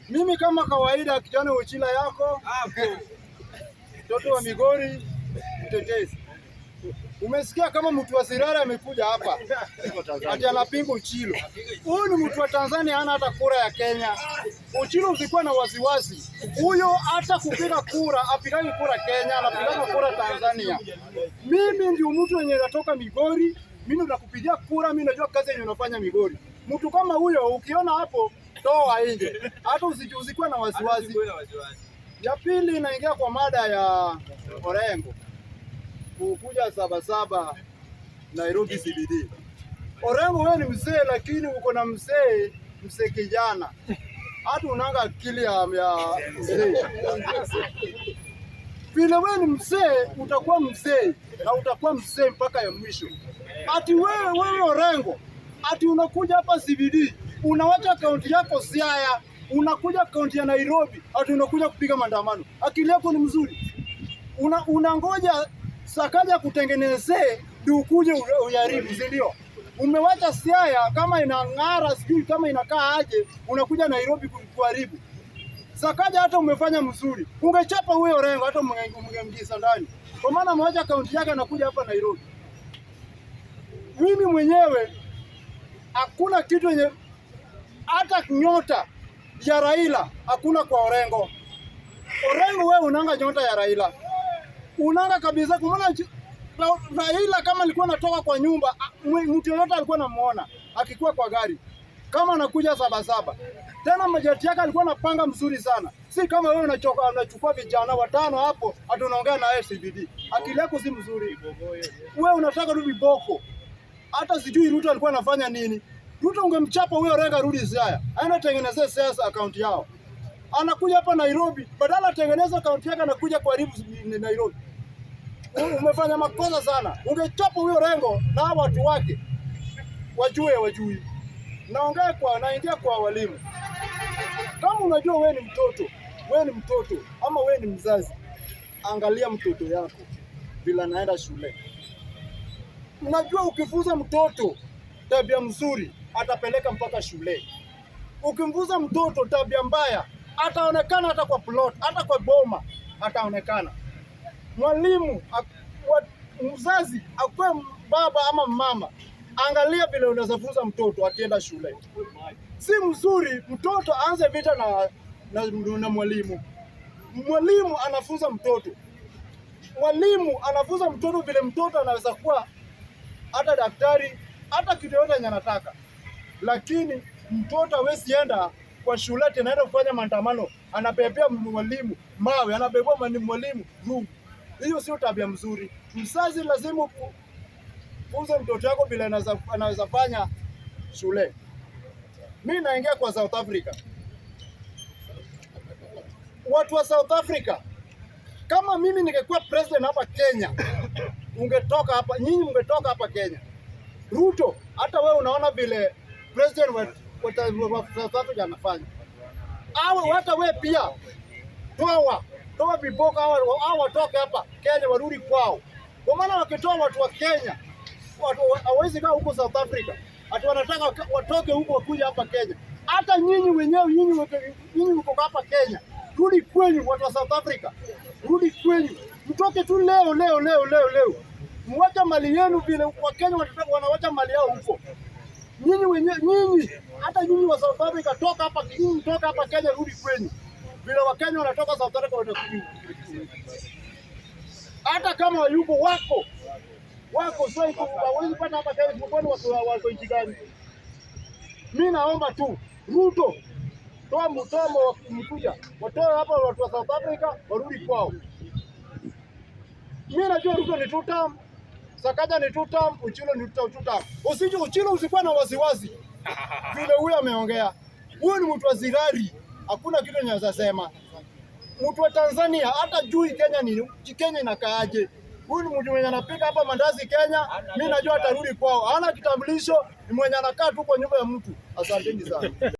Mimi kama kawaida kijana uchila yako mtoto wa Migori mtetezi. Umesikia kama mtu wa Sirara amekuja hapa ati anapinga Uchilo. Huyu ni mtu wa Tanzania, hana hata kura ya Kenya. Uchilo usikuwa na wasiwasi. Huyo hata kupiga kura, apigani kura Kenya, anapiga kura Tanzania. Mimi ndio mtu mwenye natoka Migori, mimi nakupigia kura, mimi najua kazi yenye unafanya Migori. Mtu kama huyo ukiona hapo toa nje. Hata usikuwa na wasiwasi. Ya pili inaingia kwa mada ya Orengo. Kukuja Sabasaba Nairobi CBD. Orengo wewe ni mzee, lakini uko na mzee kijana. Hata unanga akili ya mzee. Vile wewe ni mzee, utakuwa mzee na utakuwa mzee mpaka ya mwisho. Ati wewe Orengo, ati unakuja hapa CBD, unawacha kaunti yako Siaya, unakuja kaunti ya Nairobi, ati unakuja kupiga maandamano. Akili yako ni mzuri. Unangoja Sakaja kutengenezee ndio ukuje uyaribu, si ndio? Umewacha Siaya kama inang'ara, sijui kama inakaa aje, unakuja Nairobi kuharibu. Sakaja hata umefanya mzuri, ungechapa huyo Orengo hata ungemgiza ndani, kwa maana mmoja kaunti yake anakuja hapa Nairobi. Mimi mwenyewe hakuna kitu yenye hata nyota ya Raila hakuna kwa Orengo. Orengo wewe unanga nyota ya Raila, unanga kabisa. Kwa maana Raila kama alikuwa anatoka kwa nyumba, mtu yote alikuwa anamuona akikuwa kwa gari kama anakuja Sabasaba. Tena majeti yake alikuwa anapanga mzuri sana, si kama wewe unachukua vijana watano hapo ati unaongea na CBD. Akili yako si mzuri, wewe unataka rudi boko. Hata sijui Ruto alikuwa anafanya nini. Ruto ungemchapa huyo Orengo rudi Siaya, aende tengenezee siasa account yao. Anakuja hapa Nairobi, badala atengeneze account yake anakuja kuharibu Nairobi. Umefanya makosa sana. Ungechapa huyo Orengo na watu wake wajui. Naingia kwa walimu. Kama unajua wewe ni mtoto ama wewe ni mzazi, angalia mtoto yako bila naenda shule. Unajua ukifunza mtoto tabia mzuri atapeleka mpaka shule. Ukimfunza mtoto tabia mbaya ataonekana hata kwa plot, hata kwa boma ataonekana. Mwalimu, mzazi, akwe baba ama mama, angalia vile unazafunza mtoto akienda shule. Si mzuri mtoto aanze vita na mwalimu. Mwalimu anafunza mtoto. Mwalimu anafunza mtoto vile mtoto anaweza kuwa hata daktari, hata kitu yote yenye anataka. Lakini mtoto hawezi enda kwa shule tena anaenda kufanya maandamano, anabebea mwalimu mawe, anabebea mwalimu rungu. Hiyo sio tabia mzuri. Mzazi lazima ufunze mtoto wako vile anaweza fanya shule. Mimi naingia kwa South Africa. Watu wa South Africa, kama mimi ningekuwa president hapa Kenya, ungetoka hapa, nyinyi mngetoka hapa Kenya. Ruto, hata wewe unaona vile president wa South Africa anafanya. Hata wewe pia toa viboko hao watoke hapa Kenya warudi kwao. Kwa maana wakitoa watu wa Kenya, hawezi kaa huko South Africa. Ati wanataka watoke huko wakuja hapa Kenya. Hata nyinyi wenyewe nyinyi mko hapa Kenya. Rudi kwenu watu wa South Africa. Rudi kwenu. Mtoke tu leo. Mwacha mali yenu vile wa Kenya wanawacha mali yao huko. Nyinyi hata nyinyi wa South Africa toka hapa Kenya, rudi kwenu. Vile wa Kenya wanatoka South Africa watakuja. Hata kama yuko wako sio hawezi pata hapa Kenya, kwa wako nchi gani? Mimi naomba tu Ruto toa mkuja watoe hapa watu wa South Africa warudi kwao. Mimi najua Ruto ni 2 term, Sakaja ni 2 term, Uchilo ni 2 term. Uchilo usikuwa na wasiwasi vile huyo ameongea. Huyo ni mtu wa Zirari, hakuna kitu anaweza sema. Mtu wa Tanzania hata jui Kenya inakaaje. Huyu ni mtu mwenye anapika hapa mandazi Kenya, mimi najua atarudi kwao. Hana kitambulisho, ni mwenye anakaa tu kwa nyumba ya mtu. Asanteni sana.